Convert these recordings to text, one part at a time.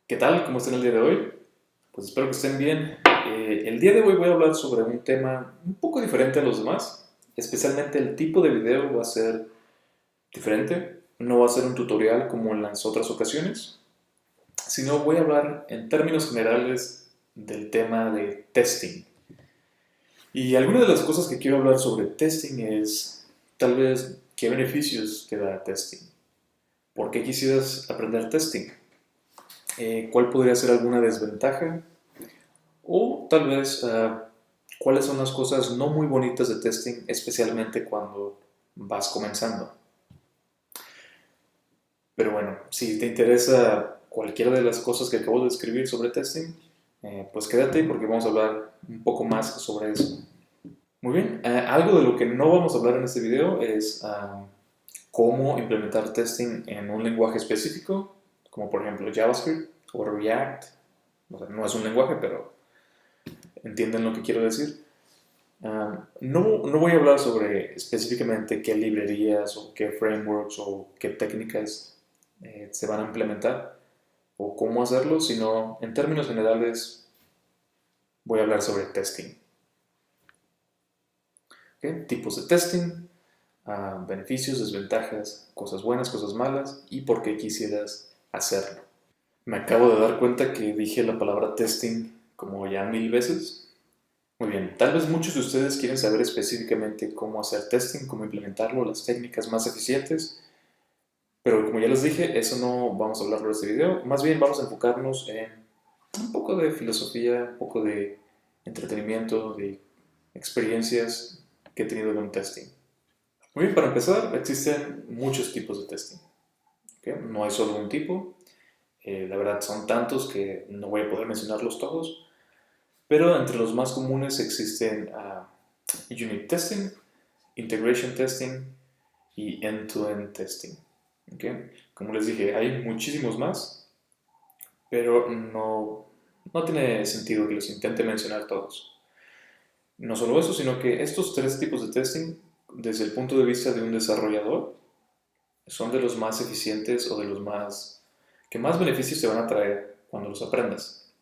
¿Qué tal? ¿Cómo están el día de hoy? Pues espero que estén bien. El día de hoy voy a hablar sobre un tema un poco diferente a los demás. Especialmente el tipo de video va a ser diferente. No va a ser un tutorial como en las otras ocasiones, sino voy a hablar en términos generales del tema de testing. Y alguna de las cosas que quiero hablar sobre testing es tal vez qué beneficios te da testing. ¿Por qué quisieras aprender testing? ¿Cuál podría ser alguna desventaja? O tal vez cuáles son las cosas no muy bonitas de testing, especialmente cuando vas comenzando. Pero bueno, si te interesa cualquiera de las cosas que acabo de escribir sobre testing, pues quédate porque vamos a hablar un poco más sobre eso. Muy bien, algo de lo que no vamos a hablar en este video es cómo implementar testing en un lenguaje específico, como por ejemplo JavaScript o React. O sea, no es un lenguaje, pero entienden lo que quiero decir. No voy a hablar sobre específicamente qué librerías o qué frameworks o qué técnicas se van a implementar o cómo hacerlo, sino en términos generales voy a hablar sobre testing. ¿Okay? Tipos de testing, beneficios, desventajas, cosas buenas, cosas malas y por qué quisieras hacerlo. Me acabo de dar cuenta que dije la palabra testing como ya 1000 veces. Muy bien, tal vez muchos de ustedes quieren saber específicamente cómo hacer testing, cómo implementarlo, las técnicas más eficientes, pero como ya les dije, eso no vamos a hablarlo en este video, más bien vamos a enfocarnos en un poco de filosofía, un poco de entretenimiento, de experiencias que he tenido con testing. Muy bien, para empezar, existen muchos tipos de testing, ¿okay? No hay solo un tipo, la verdad son tantos que no voy a poder mencionarlos todos, pero entre los más comunes existen unit testing, integration testing y end-to-end testing. ¿Okay? Como les dije, hay muchísimos más, pero no tiene sentido que los intente mencionar todos. No solo eso, sino que estos tres tipos de testing, desde el punto de vista de un desarrollador, son de los más eficientes o de los más que más beneficios te van a traer cuando los aprendas.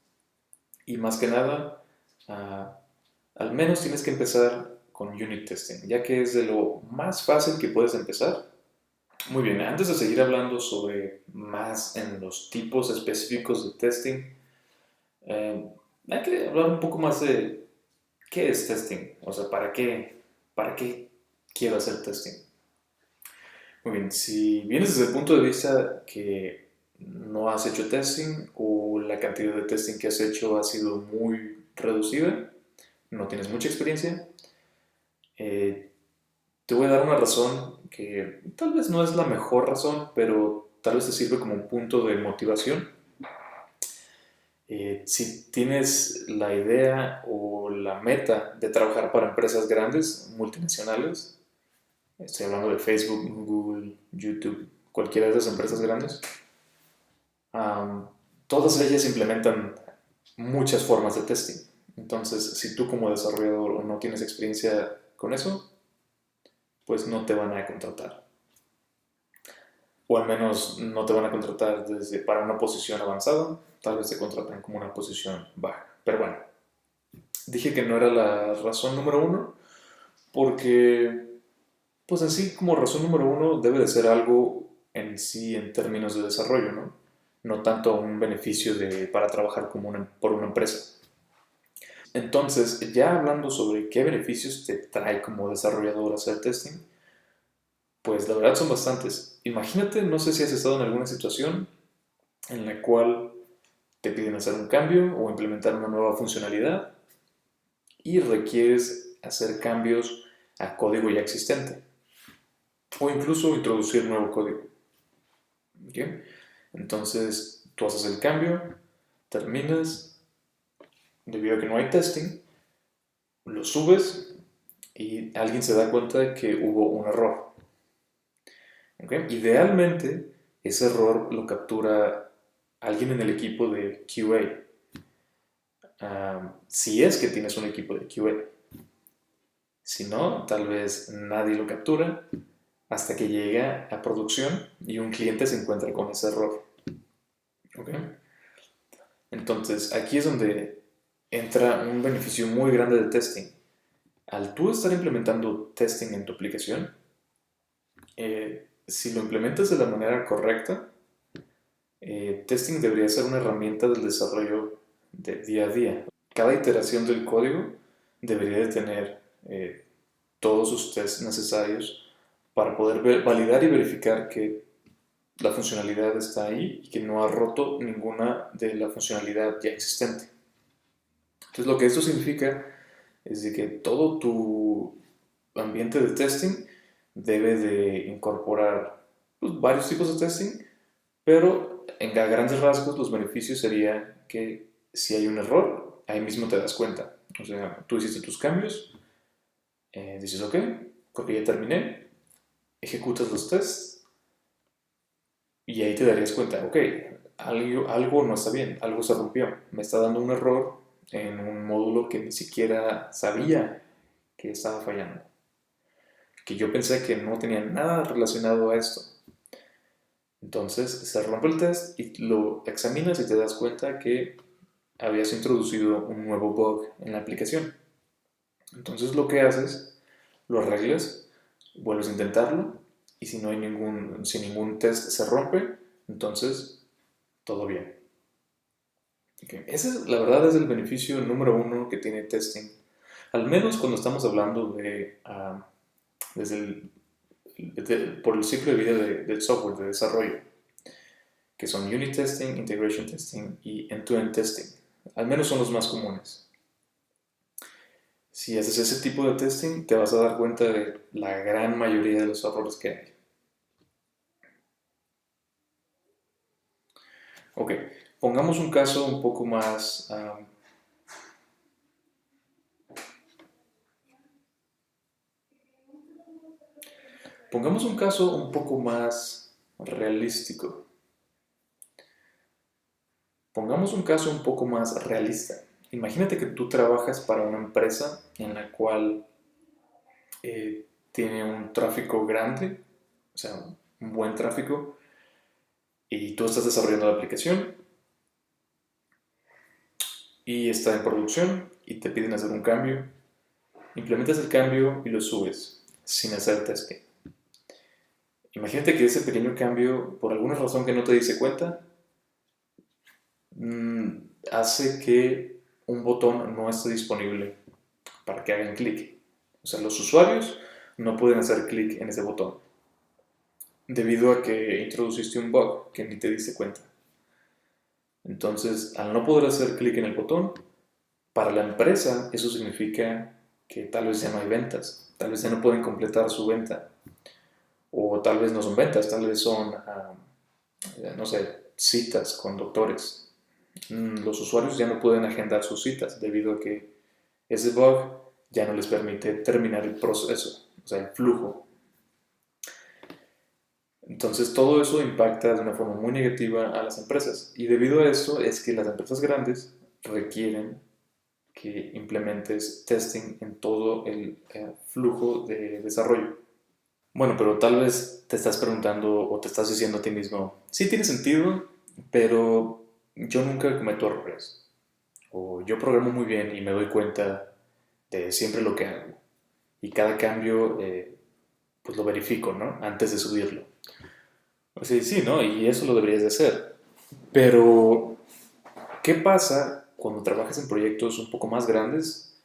Y más que nada, uh, al menos tienes que empezar con unit testing, ya que es de lo más fácil que puedes empezar. Muy bien, antes de seguir hablando sobre más en los tipos específicos de testing, eh, hay que hablar un poco más de qué es testing, o sea, para qué quiero hacer testing. Muy bien, si vienes desde el punto de vista que no has hecho testing o la cantidad de testing que has hecho ha sido muy reducida, no tienes mucha experiencia, eh, te voy a dar una razón que tal vez no es la mejor razón, pero tal vez te sirve como un punto de motivación. Si tienes la idea o la meta de trabajar para empresas grandes, multinacionales, estoy hablando de Facebook, Google, YouTube, cualquiera de esas empresas grandes, um, todas ellas implementan muchas formas de testing. Entonces, si tú como desarrollador no tienes experiencia con eso, pues no te van a contratar. O al menos no te van a contratar para una posición avanzada, tal vez te contraten como una posición baja. Pero bueno, dije que no era la razón número uno, porque pues en sí como razón número uno debe de ser algo en sí en términos de desarrollo, ¿no? No tanto un beneficio para trabajar por una empresa. Entonces, ya hablando sobre qué beneficios te trae como desarrollador hacer testing, pues la verdad son bastantes. Imagínate, no sé si has estado en alguna situación en la cual te piden hacer un cambio o implementar una nueva funcionalidad y requieres hacer cambios a código ya existente o incluso introducir nuevo código. ¿Okay? Entonces tú haces el cambio, terminas, debido a que no hay testing, lo subes y alguien se da cuenta de que hubo un error. ¿Okay? Idealmente ese error lo captura alguien en el equipo de QA. Si es que tienes un equipo de QA. Si no, tal vez nadie lo captura hasta que llega a producción y un cliente se encuentra con ese error. ¿Okay? Entonces, aquí es donde entra un beneficio muy grande de testing. Al tú estar implementando testing en tu aplicación, si lo implementas de la manera correcta, testing debería ser una herramienta del desarrollo de día a día. Cada iteración del código debería de tener todos sus tests necesarios para poder validar y verificar que la funcionalidad está ahí y que no ha roto ninguna de la funcionalidad ya existente. Entonces lo que esto significa es de que todo tu ambiente de testing debe de incorporar pues, varios tipos de testing, pero en grandes rasgos los beneficios serían que si hay un error, ahí mismo te das cuenta. O sea, tú hiciste tus cambios, dices, ok, porque ya terminé, ejecutas los tests y ahí te darías cuenta, ok, algo no está bien, algo se rompió, me está dando un error en un módulo que ni siquiera sabía que estaba fallando, que yo pensé que no tenía nada relacionado a esto. Entonces se rompe el test y lo examinas y te das cuenta que habías introducido un nuevo bug en la aplicación. Entonces lo que haces, lo arreglas, vuelves a intentarlo y si ningún test se rompe, entonces todo bien. Okay. Ese la verdad es el beneficio número uno que tiene testing. Al menos cuando estamos hablando de desde por el ciclo de vida del software, de desarrollo, que son unit testing, integration testing y end-to-end testing. Al menos son los más comunes. Si haces ese tipo de testing, te vas a dar cuenta de la gran mayoría de los errores que hay. Ok, pongamos un caso un poco más... pongamos un caso un poco más realístico. Pongamos un caso un poco más realista. Imagínate que tú trabajas para una empresa en la cual tiene un tráfico grande, o sea, un buen tráfico, y tú estás desarrollando la aplicación y está en producción y te piden hacer un cambio. Implementas el cambio y lo subes sin hacer testing. Imagínate que ese pequeño cambio, por alguna razón que no te diste cuenta, hace que un botón no esté disponible para que hagan clic. O sea, los usuarios no pueden hacer clic en ese botón debido a que introduciste un bug que ni te diste cuenta. Entonces, al no poder hacer clic en el botón, para la empresa eso significa que tal vez ya no hay ventas, tal vez ya no pueden completar su venta, o tal vez no son ventas, tal vez son, no sé, citas con doctores. Los usuarios ya no pueden agendar sus citas debido a que ese bug ya no les permite terminar el proceso, o sea, el flujo. Entonces todo eso impacta de una forma muy negativa a las empresas y debido a eso es que las empresas grandes requieren que implementes testing en todo el flujo de desarrollo. Bueno, pero tal vez te estás preguntando o te estás diciendo a ti mismo, sí tiene sentido, pero yo nunca cometo errores. O yo programo muy bien y me doy cuenta de siempre lo que hago. Y cada cambio, pues lo verifico, ¿no? Antes de subirlo. O sea, sí, ¿no? Y eso lo deberías de hacer. Pero, ¿qué pasa cuando trabajas en proyectos un poco más grandes,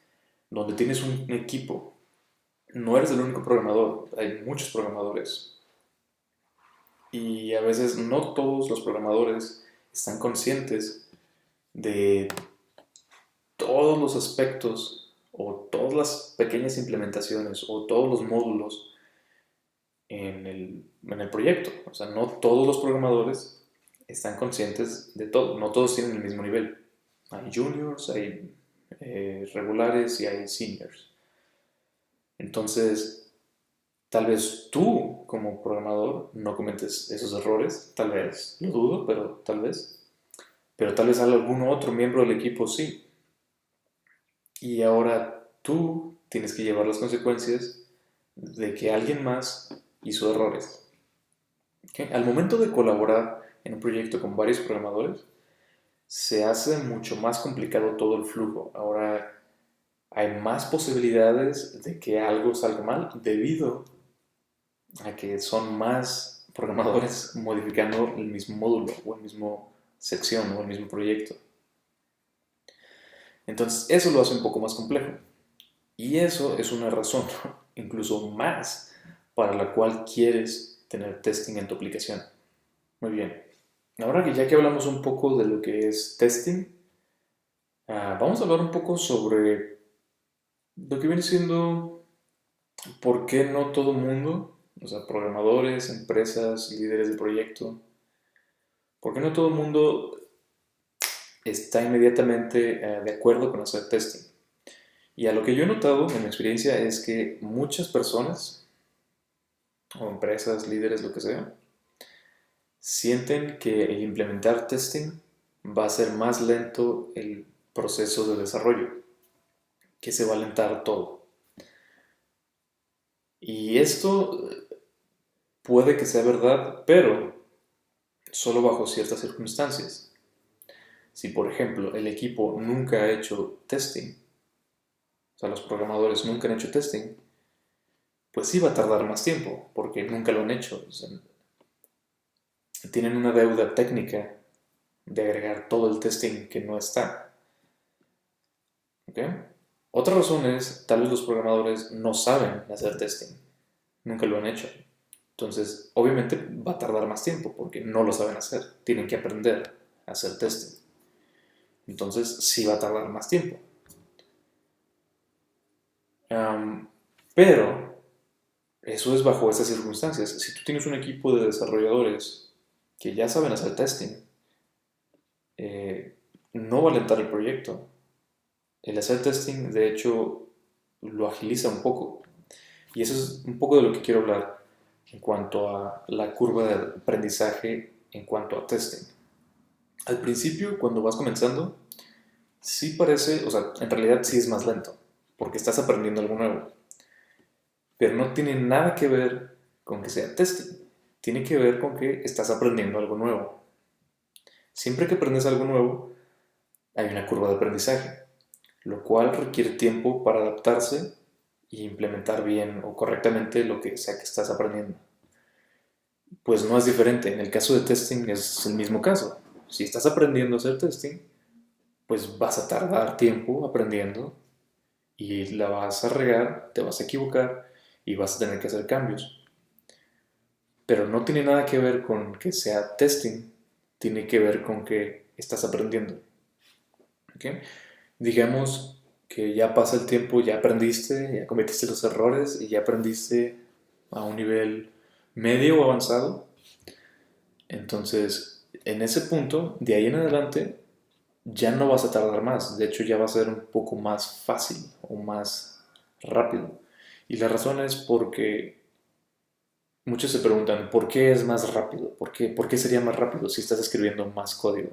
donde tienes un equipo? No eres el único programador, hay muchos programadores. Y a veces no todos los programadores están conscientes de todos los aspectos o todas las pequeñas implementaciones o todos los módulos en el proyecto. O sea, no todos los programadores están conscientes de todo, no todos tienen el mismo nivel. Hay juniors, hay regulares y hay seniors. Entonces, tal vez tú como programador no cometes esos errores, tal vez, lo dudo, pero tal vez algún otro miembro del equipo sí. Y ahora tú tienes que llevar las consecuencias de que alguien más hizo errores. ¿Okay? Al momento de colaborar en un proyecto con varios programadores, se hace mucho más complicado todo el flujo. Ahora hay más posibilidades de que algo salga mal debido a que son más programadores modificando el mismo módulo o el mismo sección o el mismo proyecto. Entonces eso lo hace un poco más complejo. Y eso es una razón, incluso más, para la cual quieres tener testing en tu aplicación. Muy bien. Ahora que ya que hablamos un poco de lo que es testing, vamos a hablar un poco sobre lo que viene siendo por qué no todo mundo, o sea, programadores, empresas, líderes de proyecto, por qué no todo el mundo está inmediatamente de acuerdo con hacer testing. Y a lo que yo he notado en mi experiencia es que muchas personas, o empresas, líderes, lo que sea, sienten que el implementar testing va a ser más lento el proceso de desarrollo, que se va a alentar todo. Y esto puede que sea verdad, pero solo bajo ciertas circunstancias. Si, por ejemplo, el equipo nunca ha hecho testing, o sea, los programadores nunca han hecho testing, pues sí va a tardar más tiempo, porque nunca lo han hecho. O sea, tienen una deuda técnica de agregar todo el testing que no está. ¿Ok? Otra razón es, tal vez los programadores no saben hacer testing, nunca lo han hecho. Entonces, obviamente va a tardar más tiempo porque no lo saben hacer, tienen que aprender a hacer testing. Entonces, sí va a tardar más tiempo. Pero, eso es bajo esas circunstancias. Si tú tienes un equipo de desarrolladores que ya saben hacer testing, eh, no va a alentar el proyecto. El hacer testing, de hecho, lo agiliza un poco. Y eso es un poco de lo que quiero hablar en cuanto a la curva de aprendizaje en cuanto a testing. Al principio, cuando vas comenzando, sí parece, o sea, en realidad sí es más lento, porque estás aprendiendo algo nuevo. Pero no tiene nada que ver con que sea testing. Tiene que ver con que estás aprendiendo algo nuevo. Siempre que aprendes algo nuevo, hay una curva de aprendizaje, lo cual requiere tiempo para adaptarse e implementar bien o correctamente lo que sea que estás aprendiendo. Pues no es diferente. En el caso de testing es el mismo caso. Si estás aprendiendo a hacer testing, pues vas a tardar tiempo aprendiendo y la vas a regar, te vas a equivocar y vas a tener que hacer cambios. Pero no tiene nada que ver con que sea testing, tiene que ver con que estás aprendiendo. ¿Okay? Digamos que ya pasa el tiempo, ya aprendiste, ya cometiste los errores y ya aprendiste a un nivel medio o avanzado. Entonces, en ese punto, de ahí en adelante, ya no vas a tardar más. De hecho, ya va a ser un poco más fácil o más rápido. Y la razón es porque muchos se preguntan, ¿por qué es más rápido? Por qué sería más rápido si estás escribiendo más código?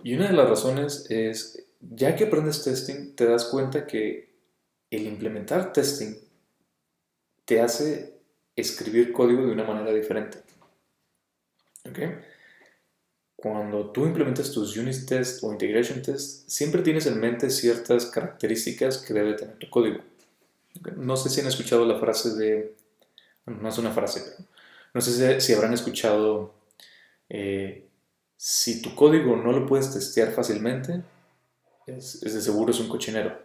Y una de las razones es, ya que aprendes testing, te das cuenta que el implementar testing te hace escribir código de una manera diferente. ¿Ok? Cuando tú implementas tus unit test o integration test, siempre tienes en mente ciertas características que debe tener tu código. ¿Ok? No sé si han escuchado la frase de, bueno, no es una frase, pero no sé si habrán escuchado, eh, si tu código no lo puedes testear fácilmente, es de seguro es un cochinero.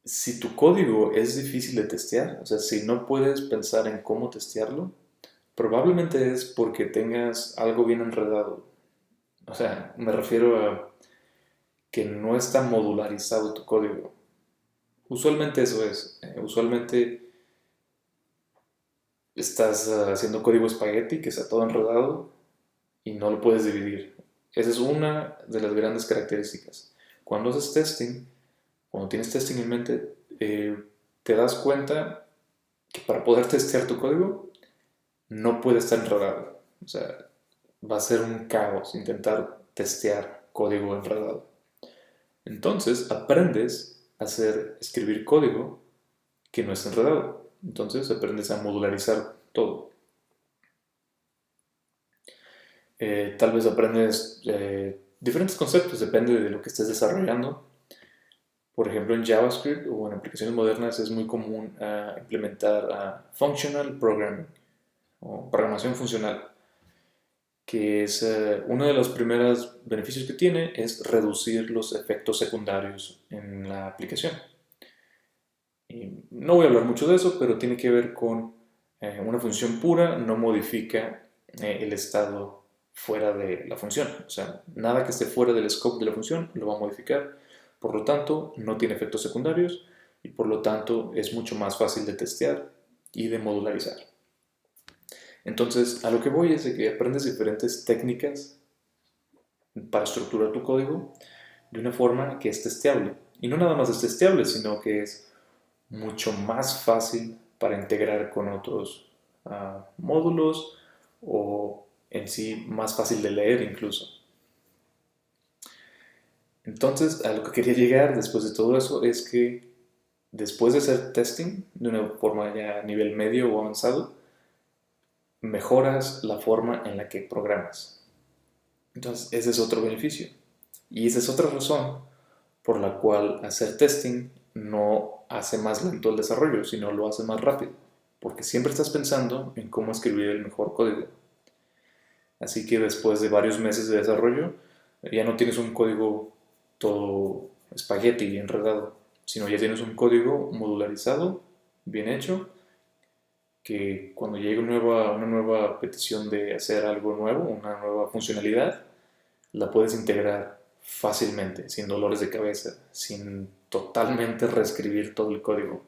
Si tu código es difícil de testear, o sea, si no puedes pensar en cómo testearlo, probablemente es porque tengas algo bien enredado. O sea, me refiero a que no está modularizado tu código. Usualmente eso es. Usualmente estás haciendo código espagueti que está todo enredado y no lo puedes dividir. Esa es una de las grandes características. Cuando haces testing, cuando tienes testing en mente, te das cuenta que para poder testear tu código no puede estar enredado. O sea, va a ser un caos intentar testear código enredado. Entonces aprendes a escribir código que no es enredado. Entonces aprendes a modularizar todo. Tal vez aprendes diferentes conceptos, depende de lo que estés desarrollando. Por ejemplo, en JavaScript o en aplicaciones modernas es muy común implementar functional programming o programación funcional, que es uno de los primeros beneficios que tiene es reducir los efectos secundarios en la aplicación. Y no voy a hablar mucho de eso, pero tiene que ver con una función pura no modifica el estado fuera de la función. O sea, nada que esté fuera del scope de la función lo va a modificar. Por lo tanto, no tiene efectos secundarios y por lo tanto es mucho más fácil de testear y de modularizar. Entonces, a lo que voy es de que aprendes diferentes técnicas para estructurar tu código de una forma que es testeable. Y no nada más es testeable, sino que es mucho más fácil para integrar con otros módulos o en sí más fácil de leer incluso. Entonces, a lo que quería llegar después de todo eso es que después de hacer testing de una forma ya a nivel medio o avanzado, mejoras la forma en la que programas. Entonces, ese es otro beneficio. Y esa es otra razón por la cual hacer testing no hace más lento el desarrollo, sino lo hace más rápido, porque siempre estás pensando en cómo escribir el mejor código. Así que después de varios meses de desarrollo, ya no tienes un código todo espagueti y enredado, sino ya tienes un código modularizado, bien hecho, que cuando llegue una nueva petición de hacer algo nuevo, una nueva funcionalidad, la puedes integrar fácilmente, sin dolores de cabeza, sin totalmente reescribir todo el código.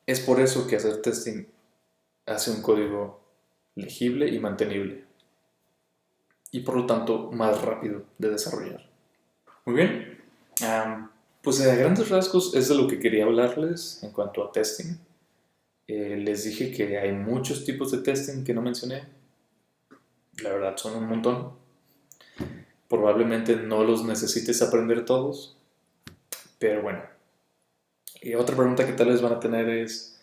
Es por eso que hacer testing hace un código legible y mantenible, y por lo tanto más rápido de desarrollar. Muy bien, pues a grandes rasgos es de lo que quería hablarles en cuanto a testing. Les dije que hay muchos tipos de testing que no mencioné, la verdad son un montón. Probablemente no los necesites aprender todos, pero bueno. Y otra pregunta que tal vez van a tener es,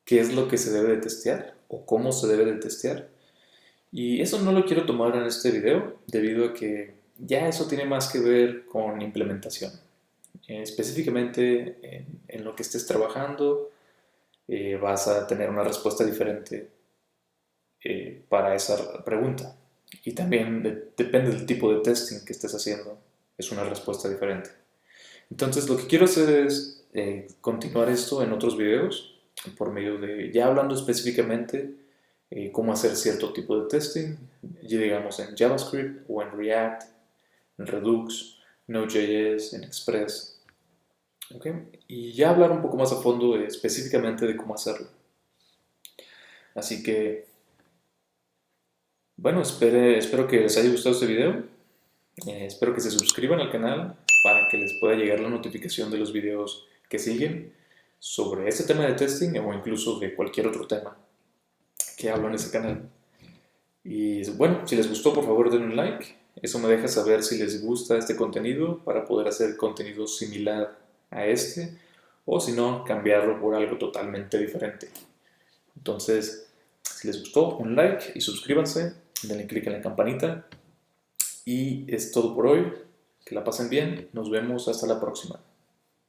¿qué es lo que se debe de testear? ¿O cómo se debe de testear? Y eso no lo quiero tomar en este video, debido a que ya eso tiene más que ver con implementación. Específicamente en lo que estés trabajando, vas a tener una respuesta diferente para esa pregunta. Y también depende del tipo de testing que estés haciendo, es una respuesta diferente. Entonces lo que quiero hacer es continuar esto en otros videos, por medio de, ya hablando específicamente cómo hacer cierto tipo de testing, ya digamos en JavaScript o en React, en Redux, Node.js, en Express. ¿Okay? Y ya hablar un poco más a fondo específicamente de cómo hacerlo. Así que, bueno, espero que les haya gustado este video. Espero que se suscriban al canal para que les pueda llegar la notificación de los videos que siguen sobre este tema de testing o incluso de cualquier otro tema que hablo en ese canal. Y bueno, si les gustó, por favor denle un like. Eso me deja saber si les gusta este contenido para poder hacer contenido similar a este o si no, cambiarlo por algo totalmente diferente. Entonces, si les gustó, un like y suscríbanse, denle click en la campanita. Y es todo por hoy. Que la pasen bien. Nos vemos hasta la próxima.